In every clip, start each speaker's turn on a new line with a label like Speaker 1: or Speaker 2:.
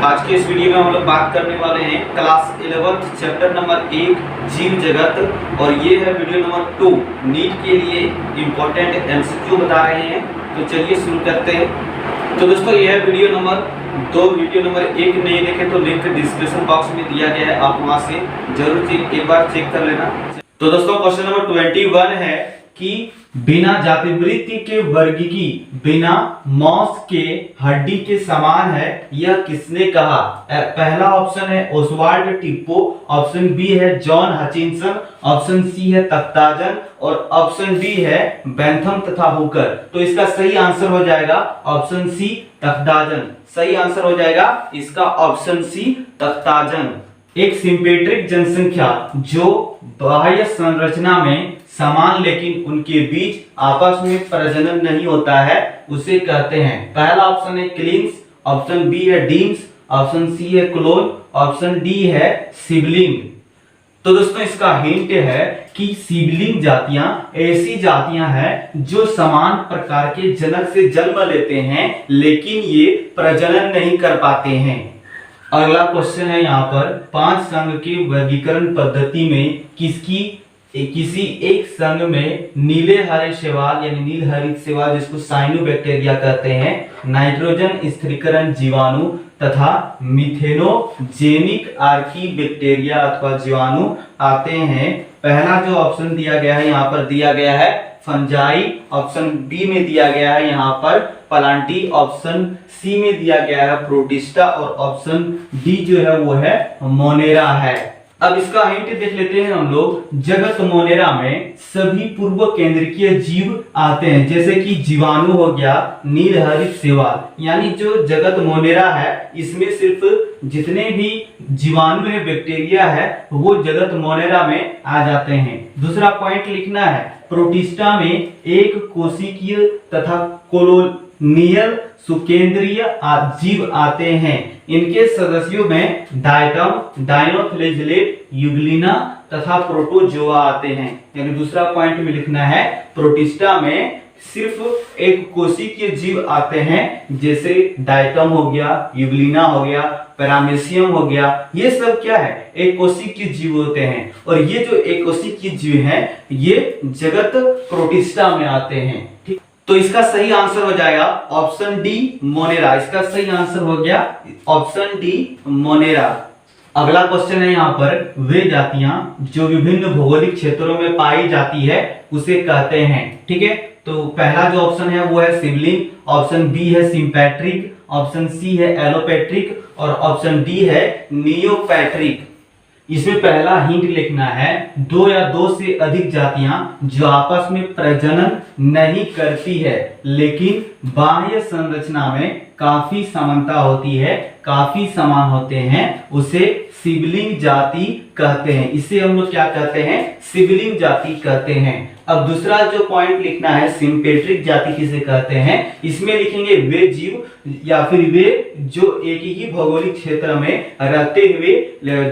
Speaker 1: आज के इस वीडियो में हम लोग बात करने वाले हैं क्लास 11 चैप्टर नंबर 1 जीव जगत और ये है वीडियो नंबर 2 नीट के लिए इम्पोर्टेंट एमसीक्यू बता रहे हैं। तो चलिए शुरू करते हैं। तो दोस्तों ये है वीडियो नंबर 2। वीडियो नंबर 1 नहीं देखे तो लिंक डिस्क्रिप्शन बॉक्स में दिया गया है, आप वहां से जरूर एक बार चेक कर लेना। तो दोस्तों क्वेश्चन नंबर 21 है कि बिना जातिवृत्ति के वर्गीकी बिना मौस के हड्डी के समान है, यह किसने कहा? पहला ऑप्शन है ओसवाल्ड टिप्पो, ऑप्शन बी है जॉन हचिंसन, ऑप्शन सी है तख्ताजन और ऑप्शन डी है बेंथम तथा हुकर। तो इसका सही आंसर हो जाएगा ऑप्शन सी तख्ताजन। सही आंसर हो जाएगा इसका ऑप्शन सी तख्ताजन। एक सिंपेट्रिक जनसंख्या जो बाह्य संरचना में समान लेकिन उनके बीच आपस में प्रजनन नहीं होता है उसे कहते हैं। पहला ऑप्शन है क्लिंग्स, ऑप्शन बी है डीम्स, ऑप्शन सी है क्लोन, ऑप्शन डी है सिबलिंग। तो दोस्तों इसका हिंट है कि सिबलिंग जातियां ऐसी जातियां हैं जो समान प्रकार के जनक से जन्म लेते हैं लेकिन ये प्रजनन नहीं कर पाते हैं। अगला क्वेश्चन है यहाँ पर 5 संघ के वर्गीकरण पद्धति में किसी एक संघ में नीले हरे शैवाल यानी नील हरित शैवाल जिसको साइनोबैक्टीरिया कहते हैं, नाइट्रोजन स्थिरीकरण जीवाणु तथा मिथेनोजेनिक आर्कीबैक्टीरिया अथवा जीवाणु आते हैं। पहला जो ऑप्शन दिया गया है यहाँ पर दिया गया है फंजाई, ऑप्शन बी में दिया गया है यहाँ पर प्लांटी, ऑप्शन सी में दिया गया है प्रोटिस्टा और ऑप्शन डी जो है वो है मोनेरा है। अब इसका हिंट देख लेते हैं हम लोग। जगत मोनेरा में सभी पूर्व केंद्रीय जीव आते हैं जैसे कि जीवाणु हो गया, नील हरित शैवाल, यानी जो जगत मोनेरा है इसमें सिर्फ जितने भी जीवाणु है बैक्टीरिया है वो जगत मोनेरा में आ जाते हैं। दूसरा पॉइंट लिखना है प्रोटिस्टा में एक कोशिकीय तथा कोलोनियल सुकेंद्रीय जीव आते हैं। इनके सदस्यों में डायटम, डायनोफ्लैजेलेट, यूग्लिना तथा प्रोटोजोआ आते हैं। यानी दूसरा पॉइंट में लिखना है प्रोटिस्टा में सिर्फ एक कोशिकीय जीव आते हैं जैसे डायटम हो गया, यूग्लिना हो गया, पैरामेसियम हो गया, ये सब क्या है एक कोशिकीय जीव होते हैं और ये जो एक कोशिकीय जीव हैं ये जगत प्रोटिस्टा में आते हैं। ठीक, तो इसका सही आंसर हो जाएगा ऑप्शन डी मोनेरा। इसका सही आंसर हो गया ऑप्शन डी मोनेरा। अगला क्वेश्चन है यहाँ पर वे जातियां जो विभिन्न भौगोलिक क्षेत्रों में पाई जाती है उसे कहते हैं। ठीक है, तो पहला जो ऑप्शन है वो है सिबलिंग, ऑप्शन बी है सिंपैट्रिक, ऑप्शन सी है एलोपैट्रिक और ऑप्शन डी है नियोपैट्रिक। इसमें पहला हिंट लिखना है 2 या 2 से अधिक जातियां जो आपस में प्रजनन नहीं करती है लेकिन बाह्य संरचना में काफी समानता होती है, काफी समान होते हैं, उसे सिबलिंग जाति कहते हैं। इसे हम लोग क्या कहते हैं? सिबलिंग जाति कहते हैं। अब दूसरा जो पॉइंट लिखना है सिंपेट्रिक जाति किसे कहते हैं, इसमें लिखेंगे वे जीव या फिर वे जो एक ही भौगोलिक क्षेत्र में रहते हुए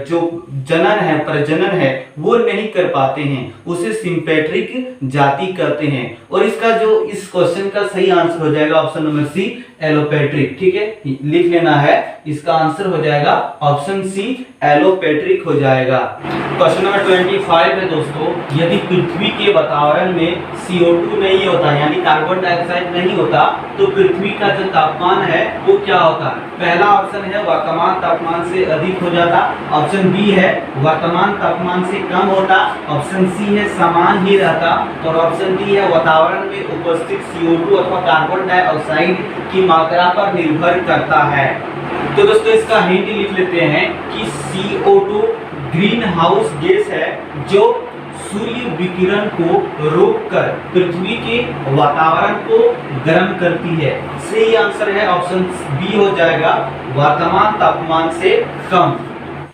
Speaker 1: जो जनन है प्रजनन है वो नहीं कर पाते हैं, उसे सिंपेट्रिक जाति कहते हैं। और इसका जो इस क्वेश्चन का सही आंसर हो जाएगा ऑप्शन नंबर सी एलोपैट्रिक। ठीक है, लिख लेना है, इसका आंसर हो जाएगा ऑप्शन सी एलोपैट्रिक हो जाएगा। क्वेश्चन नंबर 25 है दोस्तों, यदि पृथ्वी के वातावरण में CO2 नहीं होता यानी कार्बन डाइऑक्साइड नहीं होता तो पृथ्वी का जो तापमान है वो क्या होता? पहला ऑप्शन है वर्तमान तापमान से अधिक हो जाता, ऑप्शन बी है वर्तमान तापमान से कम होता, ऑप्शन सी है समान ही रहता और ऑप्शन डी है वातावरण में उपस्थित CO2 अथवा कार्बन डाइऑक्साइड की मात्रा पर निर्भर करता है। तो दोस्तों इसका हिंट लिख लेते हैं कि CO2 ग्रीन हाउस गैस है जो सूर्य विकिरण को रोककर पृथ्वी के वातावरण को गर्म करती है। सही आंसर है ऑप्शन बी हो जाएगा वर्तमान तापमान से कम।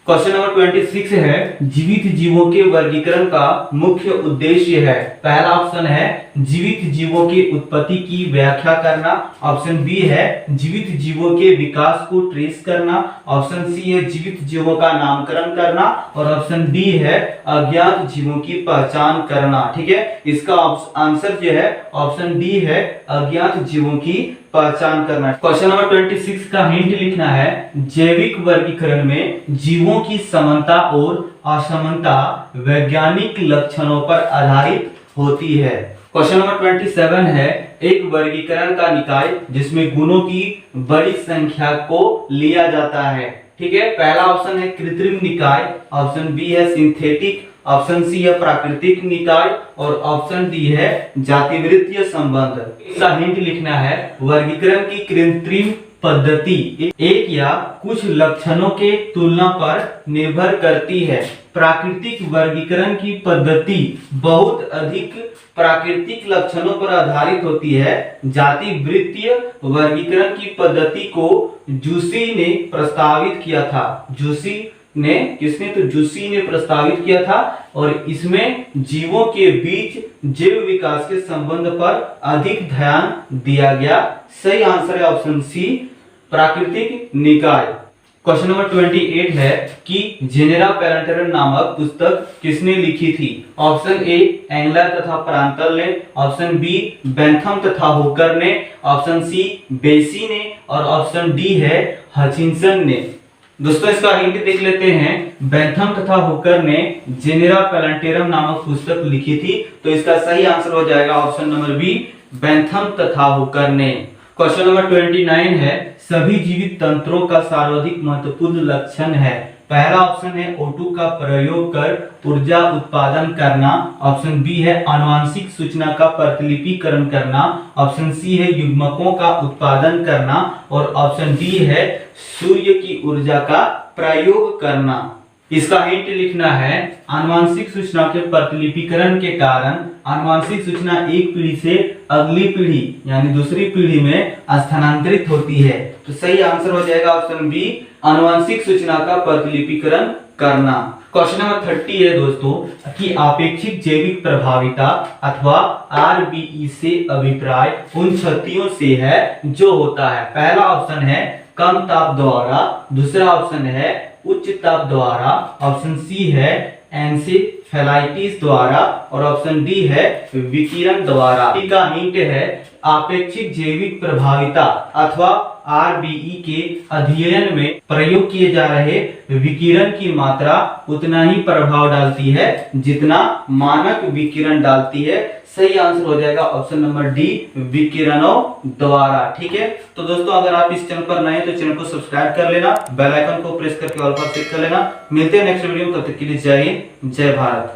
Speaker 1: क्वेश्चन नंबर 26 है जीवित जीवों के वर्गीकरण का मुख्य उद्देश्य है। पहला ऑप्शन है जीवित जीवों की उत्पत्ति की व्याख्या करना, ऑप्शन बी है जीवित जीवों के विकास को ट्रेस करना, ऑप्शन सी है जीवित जीवों का नामकरण करना और ऑप्शन डी है अज्ञात जीवों की पहचान करना। ठीक है, इसका आंसर जो है ऑप्शन डी है अज्ञात जीवों की पहचान करना है। क्वेश्चन नंबर 26 का हिंट लिखना है, जैविक वर्गीकरण में जीवों की समानता और असमानता वैज्ञानिक लक्षणों पर आधारित होती है। क्वेश्चन नंबर 27 है, एक वर्गीकरण का निकाय जिसमें गुणों की बड़ी संख्या को लिया जाता है। ठीक है, पहला ऑप्शन है कृत्रिम निकाय, ऑप्शन बी है सिंथेटिक, ऑप्शन सी है प्राकृतिक निकाय और ऑप्शन डी है जातिवृत्तीय संबंध। इसका हिंट लिखना है, वर्गीकरण की कृत्रिम पद्धति एक या कुछ लक्षणों के तुलना पर निर्भर करती है। प्राकृतिक वर्गीकरण की पद्धति बहुत अधिक प्राकृतिक लक्षणों पर आधारित होती है। जातिवृत्तीय वर्गीकरण की पद्धति को जूसी ने प्रस्तावित किया था। जूसी ने प्रस्तावित किया था और इसमें जीवों के बीच जैव विकास के संबंध पर अधिक ध्यान दिया गया। सही आंसर है ऑप्शन सी, प्राकृतिक निकाय। क्वेश्चन नंबर 28 है कि जेनेरा पैलेंटेरम नामक पुस्तक किसने लिखी थी? ऑप्शन ए एंगलर तथा प्रांतल ने, ऑप्शन बी बेंथम तथा हुकर ने, ऑप्शन सी बेसी ने और ऑप्शन डी है हचिंसन ने। दोस्तों इसका हिंट देख लेते हैं, बेंथम तथा हुकर ने जेनेरा पैलेंटेरम नामक पुस्तक लिखी थी, तो इसका सही आंसर हो जाएगा ऑप्शन नंबर बी, बेंथम तथा हुकर ने। क्वेश्चन नंबर 29 है, सभी जीवित तंत्रों का सर्वाधिक महत्वपूर्ण लक्षण है। पहला ऑप्शन है O2 का प्रयोग कर ऊर्जा उत्पादन करना, ऑप्शन बी है आनुवांशिक सूचना का प्रतिलिपिकरण करना, ऑप्शन सी है युग्मकों का उत्पादन करना और ऑप्शन डी है सूर्य की ऊर्जा का प्रयोग करना। इसका हिंट लिखना है, आनुवांशिक सूचना के प्रतिलिपिकरण के कारण आनुवांशिक सूचना एक पीढ़ी से अगली पीढ़ी यानी दूसरी पीढ़ी में स्थानांतरित होती है। तो सही आंसर हो जाएगा ऑप्शन बी, आनुवांशिक सूचना का प्रतिलिपिकरण करना। क्वेश्चन नंबर 30 है दोस्तों कि आपेक्षिक जैविक प्रभाविता अथवा आरबीई से अभिप्राय उन क्षतियों से है जो होता है। पहला ऑप्शन है कम ताप द्वारा, दूसरा ऑप्शन है उच्च ताप द्वारा, ऑप्शन सी है एन्सेफेलाइटिस द्वारा और ऑप्शन डी है विकिरण द्वारा। इसका हिंट है, आपेक्षिक जैविक प्रभाविता अथवा आरबीई के अध्ययन में प्रयोग किए जा रहे विकिरण की मात्रा उतना ही प्रभाव डालती है जितना मानक विकिरण डालती है। सही आंसर हो जाएगा ऑप्शन नंबर डी, विकिरणों द्वारा। ठीक है, तो दोस्तों अगर आप इस चैनल पर नए हैं तो चैनल को सब्सक्राइब कर लेना, बेल आइकन को प्रेस करके ऑल पर क्लिक कर लेना। मिलते हैं नेक्स्ट वीडियो में, तब तक के लिए जय हिंद, जय भारत।